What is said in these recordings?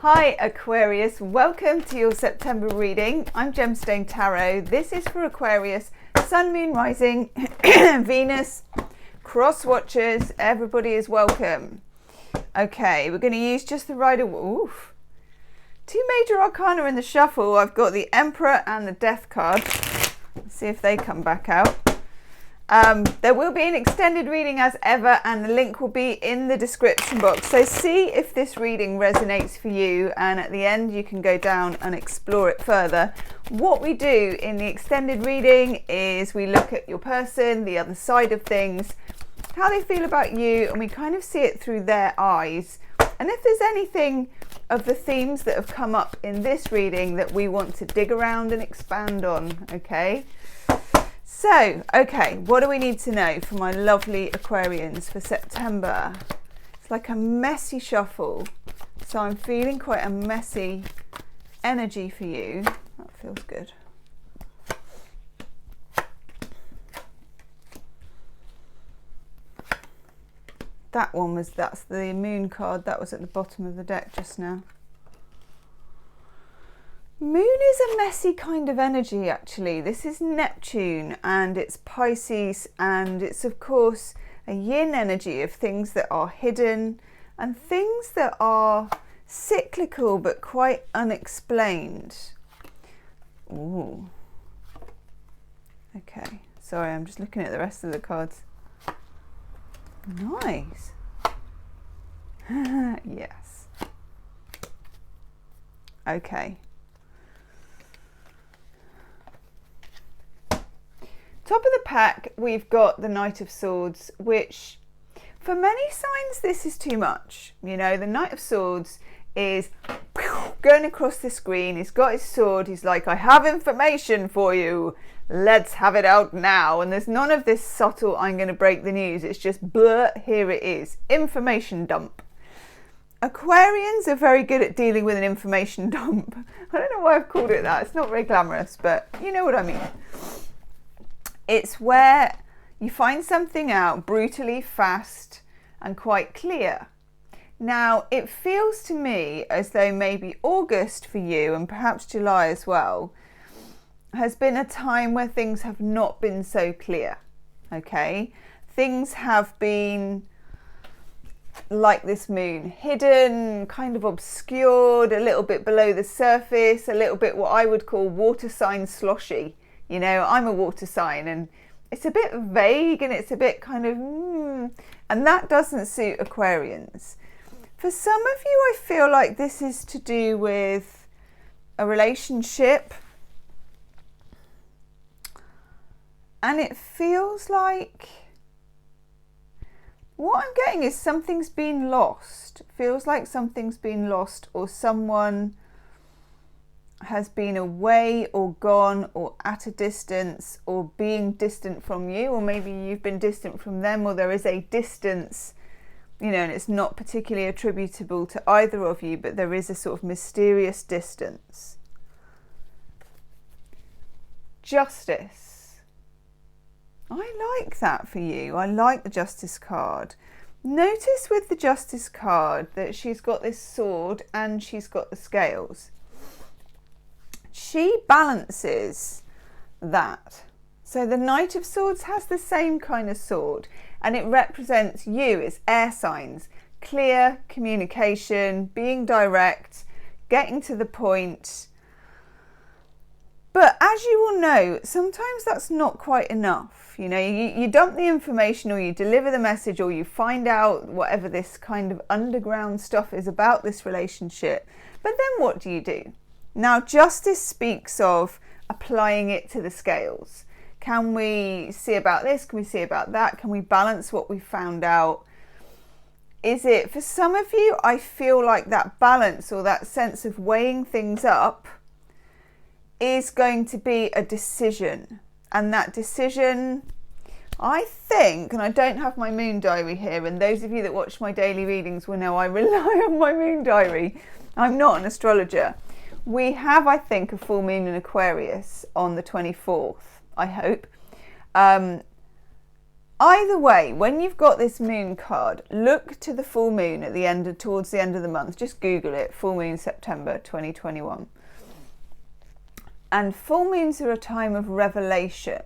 Hi Aquarius, welcome to your September reading. I'm Gemstone Tarot. This is for Aquarius, Sun, Moon, Rising, Venus, cross watchers. Everybody is welcome. Okay, we're going to use just the Rider. Oof. Two major arcana in the shuffle. I've got the Emperor and the Death card. Let's see if they come back out. There will be an extended reading as ever, and the link will be in the description box. So see if this reading resonates for you, and at the end you can go down and explore it further. What we do in the extended reading is we look at your person, the other side of things, how they feel about you, and we kind of see it through their eyes. And if there's anything of the themes that have come up in this reading that we want to dig around and expand on, okay? So, okay, what do we need to know for my lovely Aquarians for September? It's like a messy shuffle, so I'm feeling quite a messy energy for you. That feels good. That's the Moon card, that was at the bottom of the deck just now. Moon is a messy kind of energy, actually. This is Neptune and it's Pisces, and it's of course a yin energy of things that are hidden and things that are cyclical but quite unexplained. Ooh. Okay, sorry, I'm just looking at the rest of the cards. Nice. Yes. Okay. Top of the pack, we've got the Knight of Swords, which for many signs this is too much. You know, the Knight of Swords is going across the screen. He's got his sword. He's like, I have information for you. Let's have it out now. And there's none of this subtle, I'm going to break the news. It's just blur, here it is. Information dump. Aquarians are very good at dealing with an information dump. I don't know why I've called it that. It's not very glamorous, but you know what I mean. It's where you find something out brutally fast and quite clear. Now, it feels to me as though maybe August for you, and perhaps July as well, has been a time where things have not been so clear, okay? Things have been, like this moon, hidden, kind of obscured, a little bit below the surface, a little bit what I would call water sign sloshy. You know, I'm a water sign and it's a bit vague and it's a bit kind of, and that doesn't suit Aquarians. For some of you, I feel like this is to do with a relationship. And it feels like, what I'm getting is something's been lost. It feels like something's been lost, or someone has been away or gone or at a distance or being distant from you, or maybe you've been distant from them, or there is a distance, you know, and it's not particularly attributable to either of you, but there is a sort of mysterious distance. Justice. I like that for you. I like the Justice card. Notice with the Justice card that she's got this sword and she's got the scales. She balances that. So the Knight of Swords has the same kind of sword, and it represents you. It's air signs, clear communication, being direct, getting to the point. But as you will know, sometimes that's not quite enough. You know, you dump the information, or you deliver the message, or you find out whatever this kind of underground stuff is about this relationship. But then what do? Now, Justice speaks of applying it to the scales. Can we see about this? Can we see about that? Can we balance what we found out? Is it, for some of you, I feel like that balance, or that sense of weighing things up, is going to be a decision. And that decision, I think, and I don't have my moon diary here, and those of you that watch my daily readings will know I rely on my moon diary. I'm not an astrologer. We have, I think, a full moon in Aquarius on the 24th, I hope. Either way, when you've got this moon card, look to the full moon at the end, towards the end of the month. Just Google it, full moon September 2021. And full moons are a time of revelation.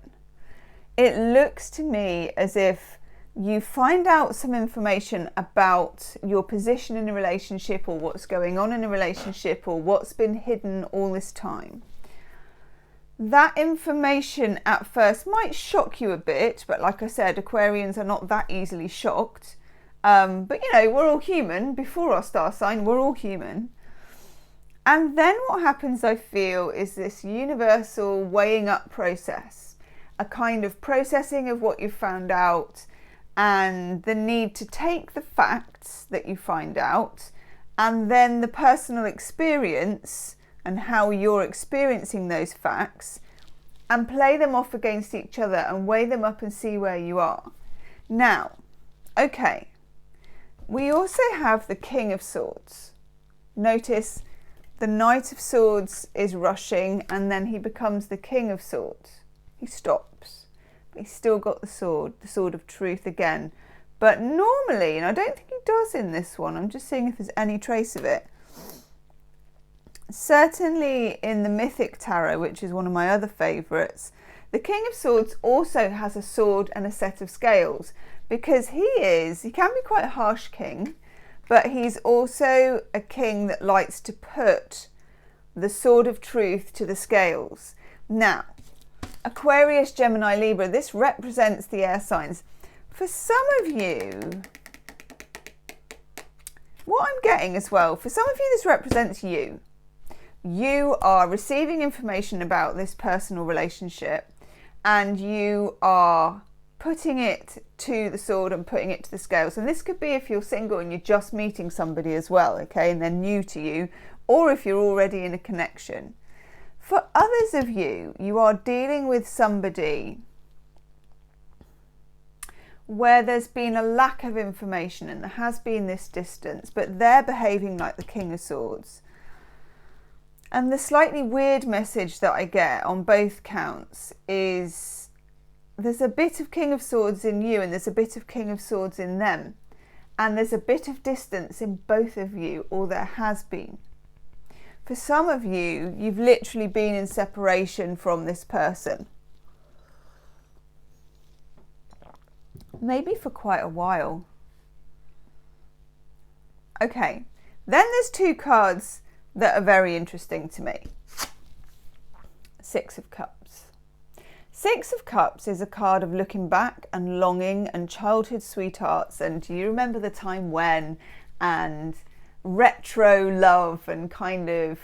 It looks to me as if you find out some information about your position in a relationship, or what's going on in a relationship, or what's been hidden all this time. That information at first might shock you a bit, but like I said, Aquarians are not that easily shocked. But you know, we're all human. Before our star sign, we're all human. And then what happens, I feel, is this universal weighing up process, a kind of processing of what you've found out, and the need to take the facts that you find out, and then the personal experience and how you're experiencing those facts, and play them off against each other and weigh them up and see where you are. Now, okay, we also have the King of Swords. Notice the Knight of Swords is rushing, and then he becomes the King of Swords. He stops, but he's still got the sword of truth again. But normally, and I don't think he does in this one, I'm just seeing if there's any trace of it. Certainly in the Mythic Tarot, which is one of my other favourites, the King of Swords also has a sword and a set of scales, because he can be quite a harsh king, but he's also a king that likes to put the sword of truth to the scales. Now, Aquarius, Gemini, Libra, this represents the air signs. For some of you, what I'm getting as well, for some of you this represents you. You are receiving information about this personal relationship, and you are putting it to the sword and putting it to the scales. And this could be if you're single and you're just meeting somebody as well, okay, and they're new to you, or if you're already in a connection. For others of you, you are dealing with somebody where there's been a lack of information and there has been this distance, but they're behaving like the King of Swords. And the slightly weird message that I get on both counts is there's a bit of King of Swords in you and there's a bit of King of Swords in them. And there's a bit of distance in both of you, or there has been. For some of you, you've literally been in separation from this person. Maybe for quite a while. Okay, then there's two cards that are very interesting to me. Six of Cups. Six of Cups is a card of looking back and longing and childhood sweethearts, and do you remember the time when, and retro love, and kind of,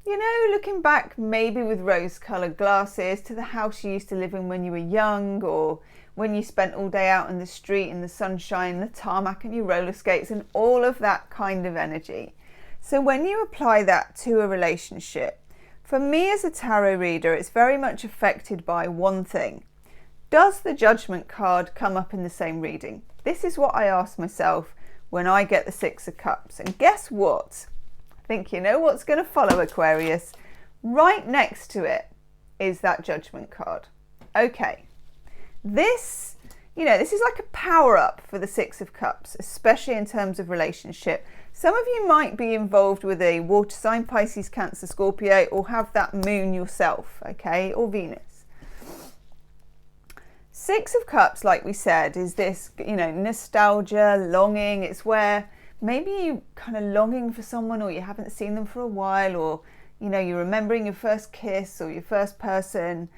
you know, looking back maybe with rose-coloured glasses to the house you used to live in when you were young, or when you spent all day out in the street in the sunshine, the tarmac and your roller skates, and all of that kind of energy. So when you apply that to a relationship, for me as a tarot reader, it's very much affected by one thing. Does the Judgment card come up in the same reading? This is what I ask myself when I get the Six of Cups. And guess what? I think you know what's going to follow, Aquarius. Right next to it is that Judgment card. Okay, this, you know, this is like a power up for the Six of Cups, especially in terms of relationship. Some of you might be involved with a water sign, Pisces, Cancer, Scorpio, or have that moon yourself, okay, or Venus. Six of Cups, like we said, is this, you know, nostalgia, longing. It's where maybe you kind of longing for someone, or you haven't seen them for a while, or, you know, you're remembering your first kiss or your first person,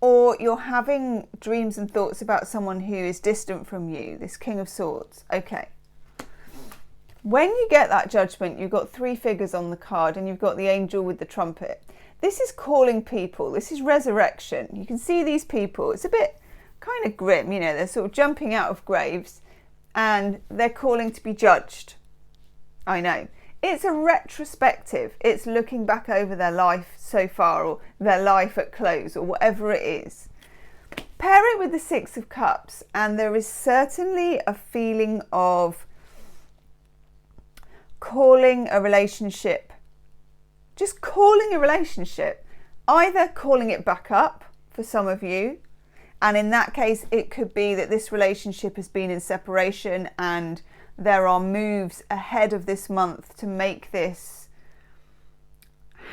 or you're having dreams and thoughts about someone who is distant from you, this King of Swords. Okay. When you get that Judgment, you've got three figures on the card, and you've got the angel with the trumpet. This is calling people. This is resurrection. You can see these people. It's a bit kind of grim, you know, they're sort of jumping out of graves and they're calling to be judged. I know. It's a retrospective. It's looking back over their life so far, or their life at close, or whatever it is. Pair it with the Six of Cups, and there is certainly a feeling of calling a relationship, just calling a relationship, either calling it back up for some of you, And in that case, it could be that this relationship has been in separation and there are moves ahead of this month to make this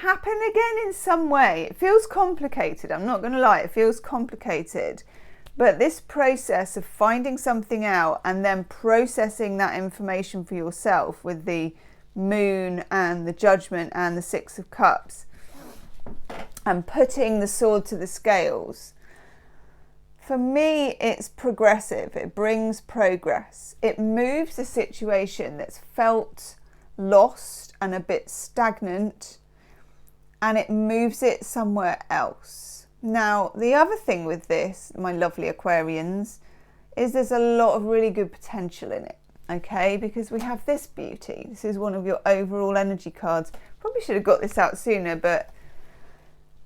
happen again in some way. It feels complicated. I'm not going to lie, it feels complicated. But this process of finding something out and then processing that information for yourself with the Moon and the Judgment and the Six of Cups and putting the sword to the scales, for me, it's progressive. It brings progress. It moves a situation that's felt lost and a bit stagnant, and it moves it somewhere else. Now, the other thing with this, my lovely Aquarians, is there's a lot of really good potential in it, okay? Because we have this beauty. This is one of your overall energy cards. Probably should have got this out sooner, but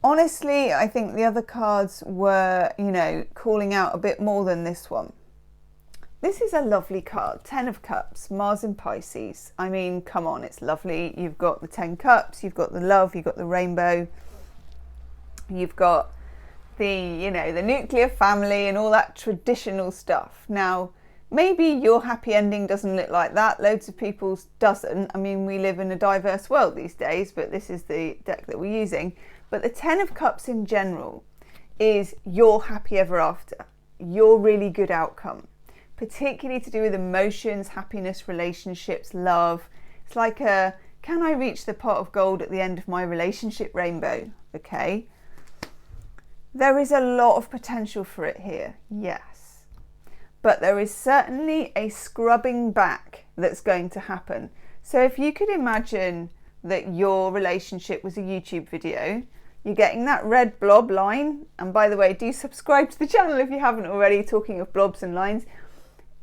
honestly, I think the other cards were, you know, calling out a bit more than this one. This is a lovely card, 10 of Cups, Mars in Pisces. I mean, come on, it's lovely. You've got the 10 Cups, you've got the love, you've got the rainbow, you've got the, you know, the nuclear family and all that traditional stuff. Now, maybe your happy ending doesn't look like that. Loads of people's doesn't. I mean, we live in a diverse world these days, but this is the deck that we're using. But the 10 of Cups in general is your happy ever after, your really good outcome, particularly to do with emotions, happiness, relationships, love. It's like a, can I reach the pot of gold at the end of my relationship rainbow? Okay. There is a lot of potential for it here, yes. But there is certainly a scrubbing back that's going to happen. So if you could imagine that your relationship was a YouTube video, you're getting that red blob line, and by the way, do subscribe to the channel if you haven't already. Talking of blobs and lines,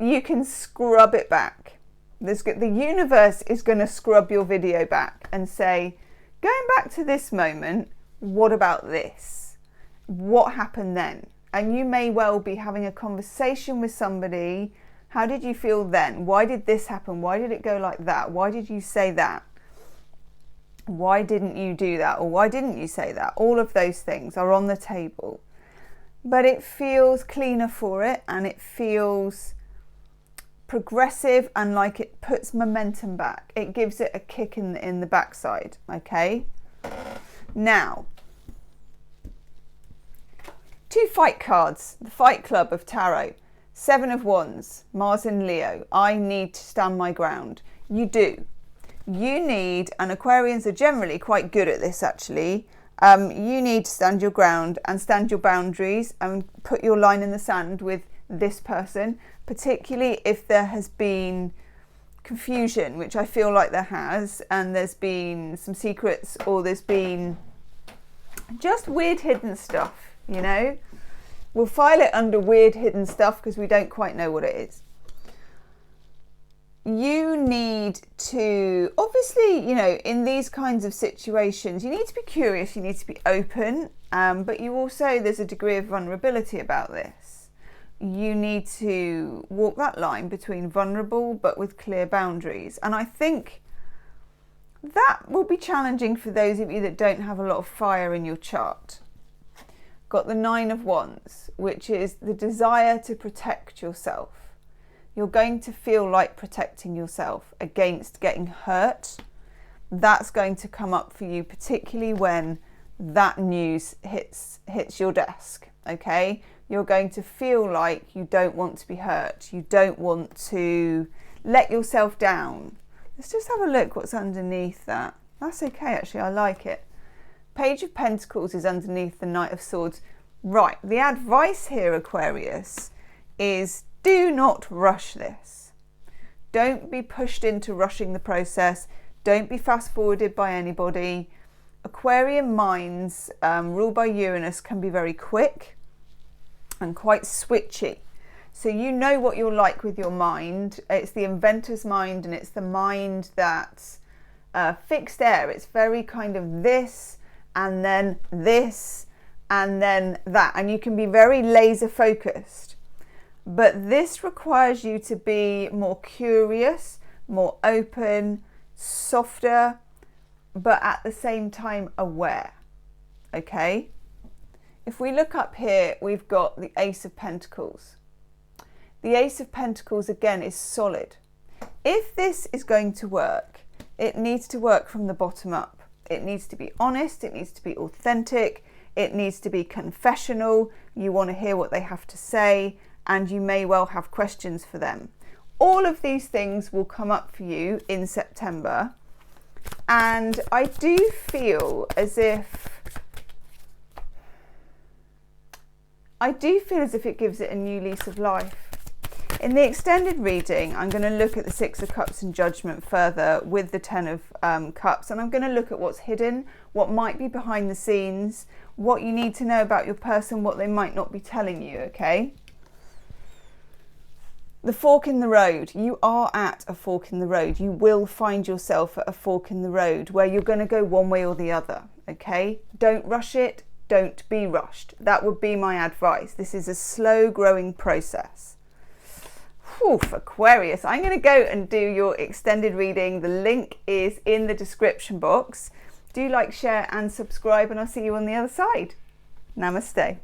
you can scrub it back. The universe is going to scrub your video back and say, going back to this moment, what about this? What happened then? And you may well be having a conversation with somebody. How did you feel then? Why did this happen? Why did it go like that? Why did you say that? Why didn't you do that? Or why didn't you say that? All of those things are on the table. But it feels cleaner for it, and it feels progressive, and like it puts momentum back. It gives it a kick in the backside, okay? Now, 2 fight cards. The Fight Club of Tarot. 7 of Wands, Mars in Leo. I need to stand my ground. You do. You need, and Aquarians are generally quite good at this actually, you need to stand your ground and stand your boundaries and put your line in the sand with this person, particularly if there has been confusion, which I feel like there has, and there's been some secrets, or there's been just weird hidden stuff, you know. We'll file it under weird hidden stuff because we don't quite know what it is. You need to, obviously, you know, in these kinds of situations, you need to be curious, you need to be open, but you also, there's a degree of vulnerability about this. You need to walk that line between vulnerable but with clear boundaries. And I think that will be challenging for those of you that don't have a lot of fire in your chart. Got the 9 of Wands, which is the desire to protect yourself. You're going to feel like protecting yourself against getting hurt. That's going to come up for you, particularly when that news hits your desk, okay? You're going to feel like you don't want to be hurt. You don't want to let yourself down. Let's just have a look what's underneath that. That's okay, actually, I like it. Page of Pentacles is underneath the Knight of Swords. Right, the advice here, Aquarius, is do not rush this. Don't be pushed into rushing the process. Don't be fast forwarded by anybody. Aquarian minds, ruled by Uranus, can be very quick and quite switchy. So you know what you're like with your mind. It's the inventor's mind, and it's the mind that's fixed air. It's very kind of this, and then this, and then that. And you can be very laser focused. But this requires you to be more curious, more open, softer, but at the same time aware, okay? if we look up here, we've got the Ace of Pentacles. The Ace of Pentacles, again, is solid. If this is going to work, it needs to work from the bottom up. It needs to be honest, it needs to be authentic, it needs to be confessional. You want to hear what they have to say, and you may well have questions for them. All of these things will come up for you in September. And I do feel as if it gives it a new lease of life. In the extended reading, I'm going to look at the Six of Cups and Judgment further with the Ten of Cups, and I'm going to look at what's hidden, what might be behind the scenes, what you need to know about your person, what they might not be telling you, okay? The fork in the road. You are at a fork in the road. You will find yourself at a fork in the road where you're going to go one way or the other, okay? Don't rush it. Don't be rushed. That would be my advice. This is a slow growing process. Whew, Aquarius, I'm going to go and do your extended reading. The link is in the description box. Do like, share and subscribe, and I'll see you on the other side. Namaste.